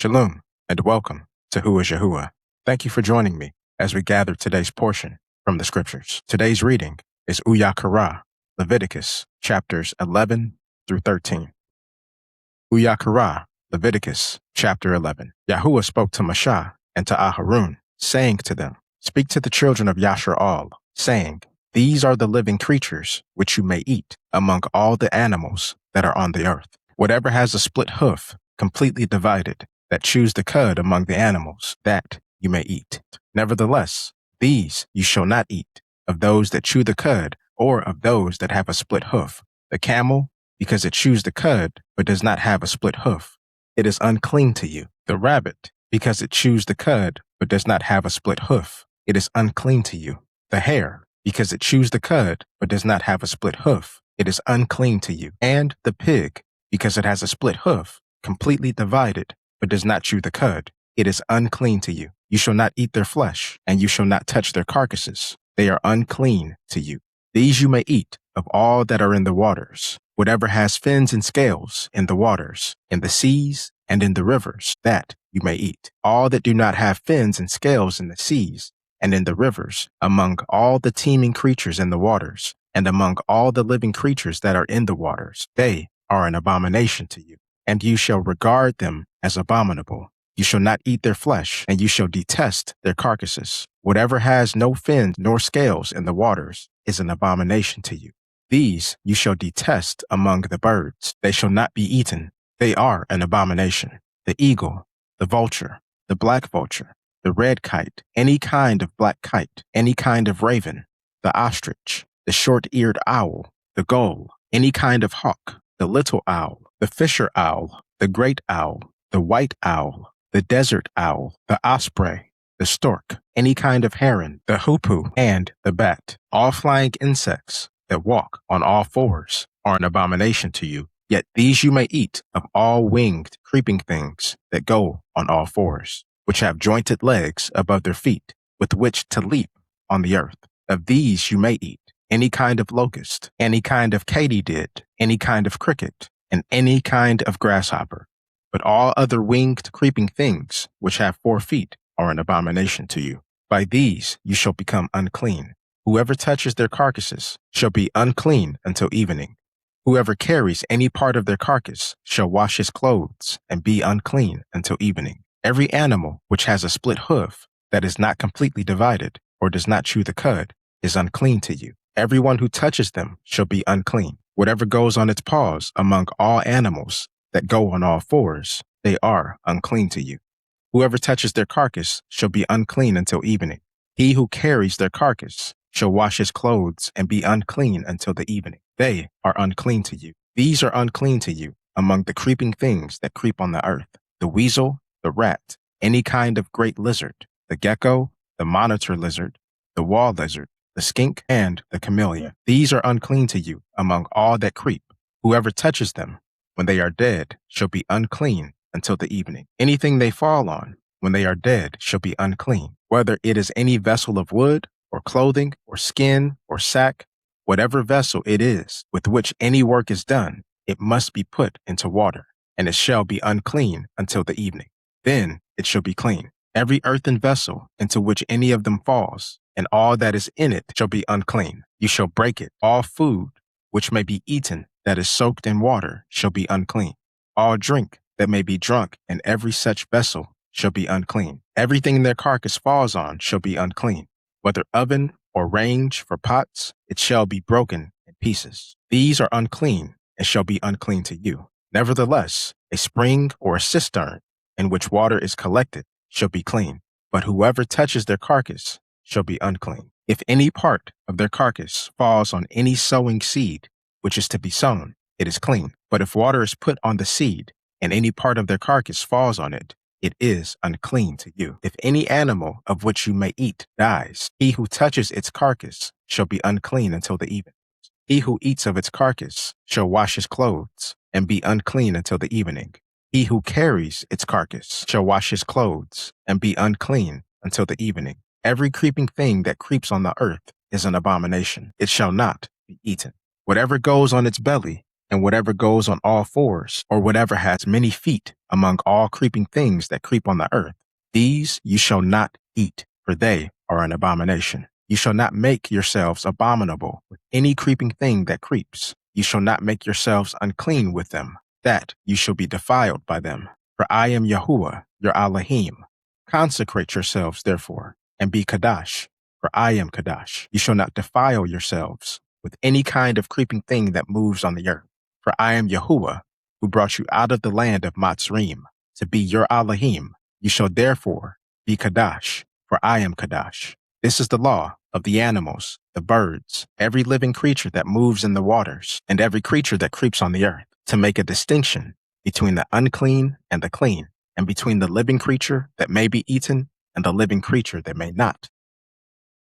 Shalom, and welcome to Who is Yahuah. Thank you for joining me as we gather today's portion from the Scriptures. Today's reading is Yashar'Al, Leviticus, chapters 11 through 13. Yashar'Al, Leviticus, chapter 11. Yahuah spoke to Moshe and to Aharon, saying to them, "Speak to the children of Yashar'Al, saying, These are the living creatures which you may eat among all the animals that are on the earth. Whatever has a split hoof, completely divided, that chews the cud among the animals, that you may eat. Nevertheless, these you shall not eat, of those that chew the cud, or of those that have a split hoof. The camel, because it chews the cud, but does not have a split hoof, it is unclean to you. The rabbit, because it chews the cud, but does not have a split hoof, it is unclean to you. The hare, because it chews the cud, but does not have a split hoof, it is unclean to you. And the pig, because it has a split hoof, completely divided, but does not chew the cud, it is unclean to you. You shall not eat their flesh, and you shall not touch their carcasses. They are unclean to you. These you may eat of all that are in the waters, whatever has fins and scales in the waters, in the seas, and in the rivers, that you may eat. All that do not have fins and scales in the seas, and in the rivers, among all the teeming creatures in the waters, and among all the living creatures that are in the waters, they are an abomination to you, and you shall regard them as abominable. You shall not eat their flesh, and you shall detest their carcasses. Whatever has no fins nor scales in the waters is an abomination to you. These you shall detest among the birds. They shall not be eaten. They are an abomination. The eagle, the vulture, the black vulture, the red kite, any kind of black kite, any kind of raven, the ostrich, the short-eared owl, the gull, any kind of hawk, the little owl, the fisher owl, the great owl, the white owl, the desert owl, the osprey, the stork, any kind of heron, the hoopoe, and the bat. All flying insects that walk on all fours are an abomination to you. Yet these you may eat of all winged creeping things that go on all fours, which have jointed legs above their feet, with which to leap on the earth. Of these you may eat any kind of locust, any kind of katydid, any kind of cricket, and any kind of grasshopper. But all other winged creeping things which have 4 feet are an abomination to you. By these you shall become unclean. Whoever touches their carcasses shall be unclean until evening. Whoever carries any part of their carcass shall wash his clothes and be unclean until evening. Every animal which has a split hoof that is not completely divided or does not chew the cud is unclean to you. Everyone who touches them shall be unclean. Whatever goes on its paws among all animals that go on all fours, they are unclean to you. Whoever touches their carcass shall be unclean until evening. He who carries their carcass shall wash his clothes and be unclean until the evening. They are unclean to you. These are unclean to you among the creeping things that creep on the earth: the weasel, the rat, any kind of great lizard, the gecko, the monitor lizard, the wall lizard, the skink, and the camellia. These are unclean to you among all that creep. Whoever touches them when they are dead shall be unclean until the evening. Anything they fall on when they are dead shall be unclean, whether it is any vessel of wood, or clothing, or skin, or sack, whatever vessel it is with which any work is done, it must be put into water, and it shall be unclean until the evening. Then it shall be clean. Every earthen vessel into which any of them falls, and all that is in it shall be unclean. You shall break it. All food which may be eaten that is soaked in water shall be unclean. All drink that may be drunk in every such vessel shall be unclean. Everything their carcass falls on shall be unclean. Whether oven or range for pots, it shall be broken in pieces. These are unclean and shall be unclean to you. Nevertheless, a spring or a cistern in which water is collected shall be clean. But whoever touches their carcass shall be unclean. If any part of their carcass falls on any sowing seed which is to be sown, it is clean. But if water is put on the seed, and any part of their carcass falls on it, it is unclean to you. If any animal of which you may eat dies, he who touches its carcass shall be unclean until the evening. He who eats of its carcass shall wash his clothes and be unclean until the evening. He who carries its carcass shall wash his clothes and be unclean until the evening. Every creeping thing that creeps on the earth is an abomination. It shall not be eaten. Whatever goes on its belly, and whatever goes on all fours, or whatever has many feet among all creeping things that creep on the earth. These you shall not eat, for they are an abomination. You shall not make yourselves abominable with any creeping thing that creeps. You shall not make yourselves unclean with them, that you shall be defiled by them. For I am Yahuah, your Elohim. Consecrate yourselves, therefore, and be Kadash, for I am Kadash. You shall not defile yourselves with any kind of creeping thing that moves on the earth. For I am Yahuah, who brought you out of the land of Matzrim, to be your Elohim. You shall therefore be Kadash, for I am Kadash. This is the law of the animals, the birds, every living creature that moves in the waters, and every creature that creeps on the earth, to make a distinction between the unclean and the clean, and between the living creature that may be eaten and the living creature that may not.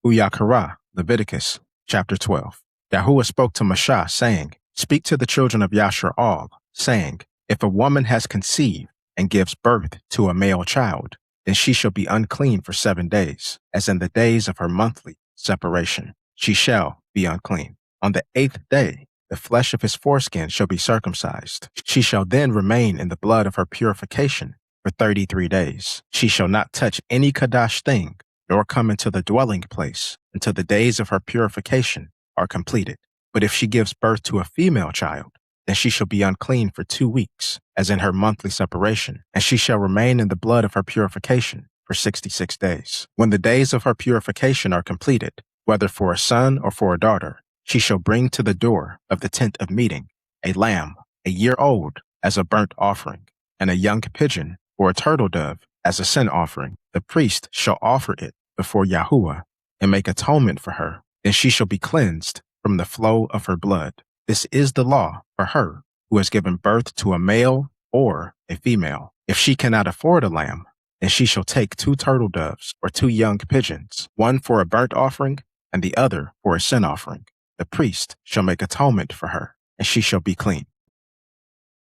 Yahar'Al, Leviticus, chapter 12. Yahuah spoke to Moshe, saying, Speak to the children of Yashar'Al, saying, If a woman has conceived and gives birth to a male child, then she shall be unclean for 7 days, as in the days of her monthly separation. She shall be unclean. On the 8th day, the flesh of his foreskin shall be circumcised. She shall then remain in the blood of her purification for 33 days. She shall not touch any Kadash thing, nor come into the dwelling place until the days of her purification are completed. But if she gives birth to a female child, then she shall be unclean for 2 weeks, as in her monthly separation, and she shall remain in the blood of her purification for 66 days. When the days of her purification are completed, whether for a son or for a daughter, she shall bring to the door of the tent of meeting a lamb, a year old, as a burnt offering, and a young pigeon or a turtle dove as a sin offering. The priest shall offer it before Yahuah and make atonement for her. Then she shall be cleansed from the flow of her blood. This is the law for her who has given birth to a male or a female. If she cannot afford a lamb, then she shall take 2 turtle doves or 2 young pigeons, one for a burnt offering and the other for a sin offering. The priest shall make atonement for her, and she shall be clean.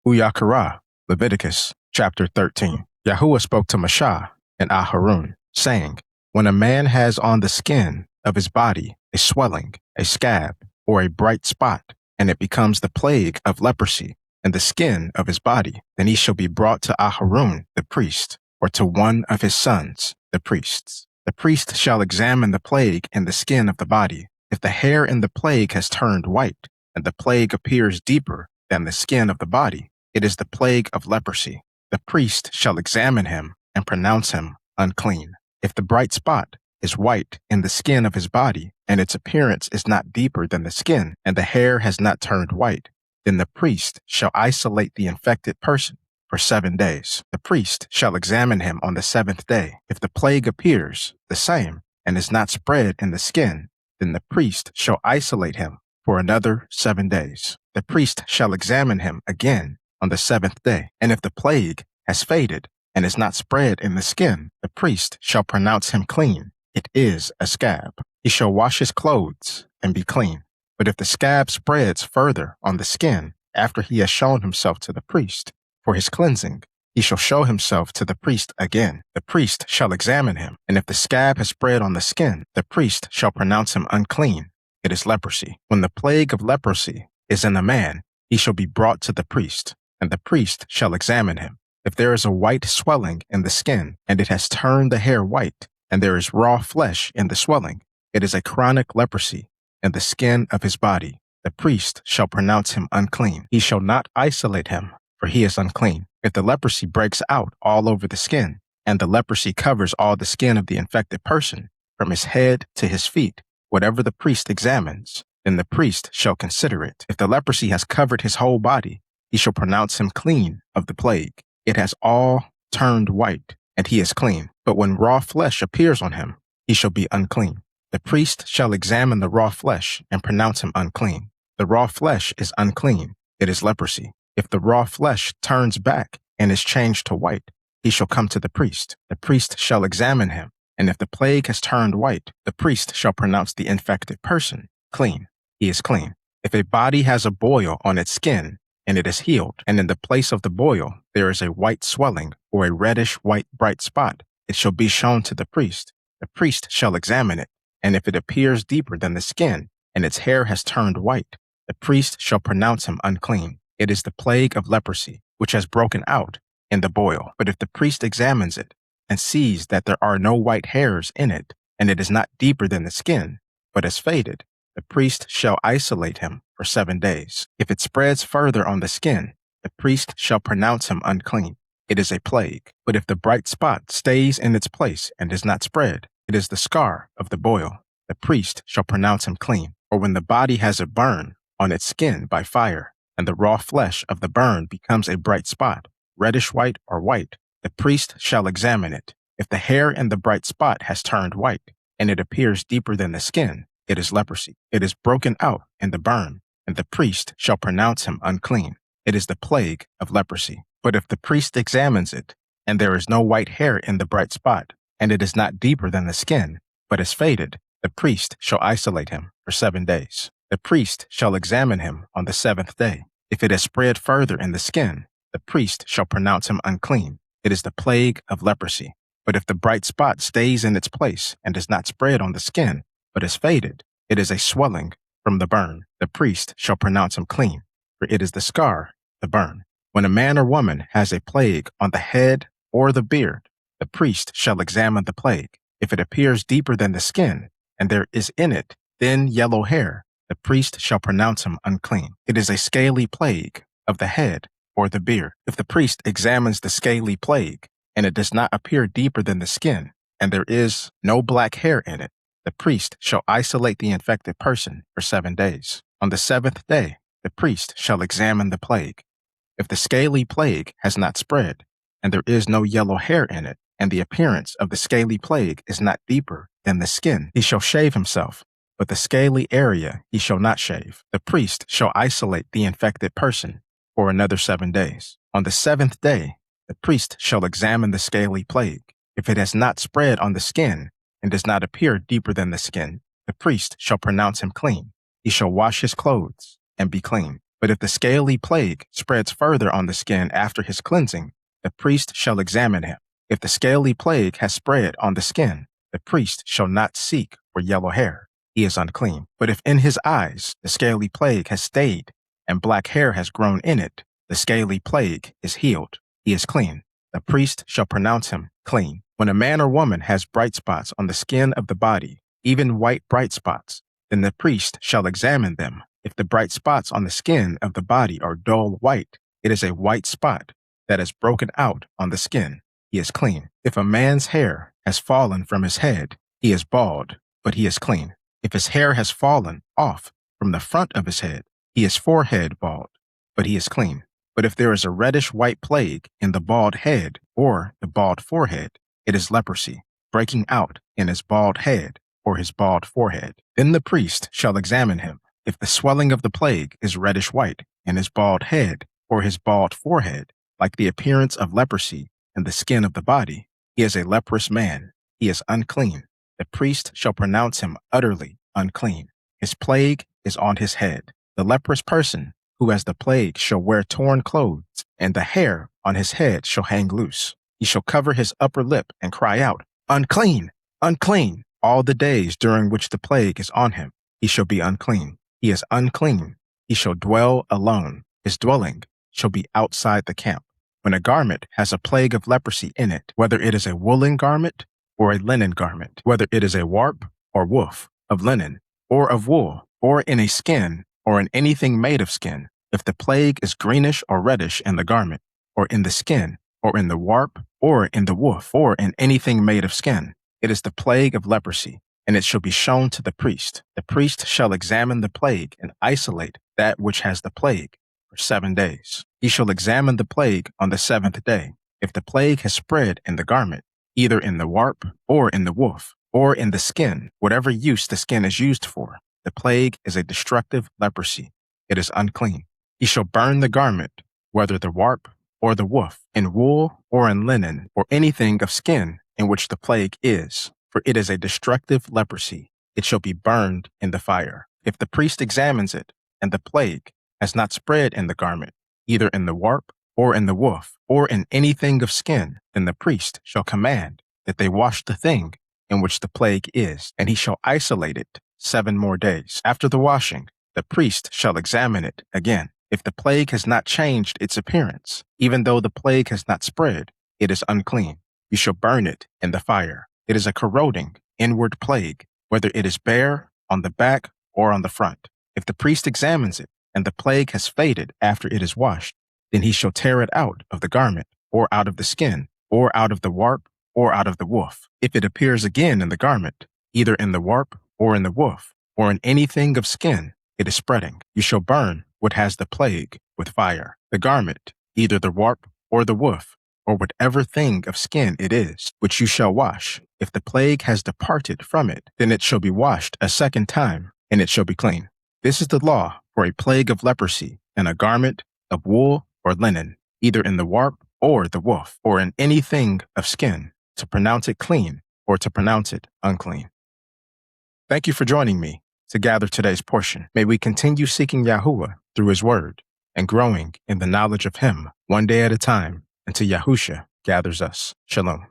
Yahar'Al, Leviticus, chapter 13. Yahuah spoke to Moshe and Aharon, saying, When a man has on the skin of his body a swelling, a scab, or a bright spot, and it becomes the plague of leprosy in the skin of his body, then he shall be brought to Aharon the priest, or to one of his sons, the priests. The priest shall examine the plague in the skin of the body. If the hair in the plague has turned white, and the plague appears deeper than the skin of the body, it is the plague of leprosy. The priest shall examine him and pronounce him unclean. If the bright spot is white in the skin of his body, and its appearance is not deeper than the skin, and the hair has not turned white, then the priest shall isolate the infected person for 7 days. The priest shall examine him on the 7th day. If the plague appears the same and is not spread in the skin, then the priest shall isolate him for another 7 days. The priest shall examine him again on the 7th day, and if the plague has faded and is not spread in the skin, the priest shall pronounce him clean. It is a scab. He shall wash his clothes and be clean. But if the scab spreads further on the skin after he has shown himself to the priest for his cleansing, he shall show himself to the priest again. The priest shall examine him, and if the scab has spread on the skin, the priest shall pronounce him unclean. It is leprosy. When the plague of leprosy is in a man, he shall be brought to the priest, and the priest shall examine him. If there is a white swelling in the skin, and it has turned the hair white, and there is raw flesh in the swelling, it is a chronic leprosy in the skin of his body. The priest shall pronounce him unclean. He shall not isolate him, for he is unclean. If the leprosy breaks out all over the skin, and the leprosy covers all the skin of the infected person, from his head to his feet, whatever the priest examines, then the priest shall consider it. If the leprosy has covered his whole body, he shall pronounce him clean of the plague. It has all turned white, and he is clean. But when raw flesh appears on him, he shall be unclean. The priest shall examine the raw flesh and pronounce him unclean. The raw flesh is unclean. It is leprosy. If the raw flesh turns back and is changed to white, he shall come to the priest. The priest shall examine him, and if the plague has turned white, the priest shall pronounce the infected person clean. He is clean. If a body has a boil on its skin, and it is healed, and in the place of the boil there is a white swelling or a reddish-white bright spot, it shall be shown to the priest. The priest shall examine it, and if it appears deeper than the skin, and its hair has turned white, the priest shall pronounce him unclean. It is the plague of leprosy, which has broken out in the boil. But if the priest examines it and sees that there are no white hairs in it, and it is not deeper than the skin, but has faded, the priest shall isolate him for 7 days. If it spreads further on the skin, the priest shall pronounce him unclean. It is a plague. But if the bright spot stays in its place and does not spread, it is the scar of the boil. The priest shall pronounce him clean. Or when the body has a burn on its skin by fire, and the raw flesh of the burn becomes a bright spot, reddish white or white, the priest shall examine it. If the hair in the bright spot has turned white, and it appears deeper than the skin, it is leprosy. It is broken out in the burn, and the priest shall pronounce him unclean. It is the plague of leprosy. But if the priest examines it, and there is no white hair in the bright spot, and it is not deeper than the skin, but is faded, the priest shall isolate him for 7 days. The priest shall examine him on the 7th day. If it has spread further in the skin, the priest shall pronounce him unclean. It is the plague of leprosy. But if the bright spot stays in its place and does not spread on the skin, but is faded, it is a swelling from the burn. The priest shall pronounce him clean, for it is the scar, the burn. When a man or woman has a plague on the head or the beard, the priest shall examine the plague. If it appears deeper than the skin, and there is in it thin yellow hair, the priest shall pronounce him unclean. It is a scaly plague of the head or the beard. If the priest examines the scaly plague, and it does not appear deeper than the skin, and there is no black hair in it, the priest shall isolate the infected person for 7 days. On the 7th day, the priest shall examine the plague. If the scaly plague has not spread, and there is no yellow hair in it, and the appearance of the scaly plague is not deeper than the skin, he shall shave himself, but the scaly area he shall not shave. The priest shall isolate the infected person for another 7 days. On the 7th day, the priest shall examine the scaly plague. If it has not spread on the skin and does not appear deeper than the skin, the priest shall pronounce him clean. He shall wash his clothes and be clean. But if the scaly plague spreads further on the skin after his cleansing, the priest shall examine him. If the scaly plague has spread on the skin, the priest shall not seek for yellow hair. He is unclean. But if in his eyes the scaly plague has stayed and black hair has grown in it, the scaly plague is healed. He is clean. The priest shall pronounce him clean. When a man or woman has bright spots on the skin of the body, even white bright spots, then the priest shall examine them. If the bright spots on the skin of the body are dull white, it is a white spot that is broken out on the skin. He is clean. If a man's hair has fallen from his head, he is bald, but he is clean. If his hair has fallen off from the front of his head, he is forehead bald, but he is clean. But if there is a reddish white plague in the bald head or the bald forehead, it is leprosy, breaking out in his bald head or his bald forehead. Then the priest shall examine him. If the swelling of the plague is reddish white in his bald head or his bald forehead, like the appearance of leprosy in the skin of the body, he is a leprous man. He is unclean. The priest shall pronounce him utterly unclean. His plague is on his head. The leprous person who has the plague shall wear torn clothes, and the hair on his head shall hang loose. He shall cover his upper lip and cry out, "Unclean, unclean," all the days during which the plague is on him. He shall be unclean. He is unclean. He shall dwell alone. His dwelling shall be outside the camp. When a garment has a plague of leprosy in it, whether it is a woolen garment or a linen garment, whether it is a warp or woof of linen or of wool, or in a skin or in anything made of skin, if the plague is greenish or reddish in the garment, or in the skin, or in the warp, or in the woof, or in anything made of skin, it is the plague of leprosy, and it shall be shown to the priest. The priest shall examine the plague and isolate that which has the plague for 7 days. He shall examine the plague on the 7th day. If the plague has spread in the garment, either in the warp, or in the woof, or in the skin, whatever use the skin is used for, the plague is a destructive leprosy. It is unclean. He shall burn the garment, whether the warp or the woof, in wool or in linen, or anything of skin in which the plague is, for it is a destructive leprosy. It shall be burned in the fire. If the priest examines it, and the plague has not spread in the garment, either in the warp or in the woof, or in anything of skin, then the priest shall command that they wash the thing in which the plague is, and he shall isolate it 7 more days. After the washing, the priest shall examine it again. If the plague has not changed its appearance, even though the plague has not spread, it is unclean. You shall burn it in the fire. It is a corroding, inward plague, whether it is bare, on the back, or on the front. If the priest examines it, and the plague has faded after it is washed, then he shall tear it out of the garment, or out of the skin, or out of the warp, or out of the woof. If it appears again in the garment, either in the warp, or in the woof, or in anything of skin, it is spreading. You shall burn what has the plague with fire. The garment, either the warp, or the woof, or whatever thing of skin it is, which you shall wash. If the plague has departed from it, then it shall be washed a second time, and it shall be clean. This is the law for a plague of leprosy in a garment of wool or linen, either in the warp or the woof, or in anything of skin, to pronounce it clean or to pronounce it unclean. Thank you for joining me to gather today's portion. May we continue seeking Yahuah through his word and growing in the knowledge of him one day at a time until Yahusha gathers us. Shalom.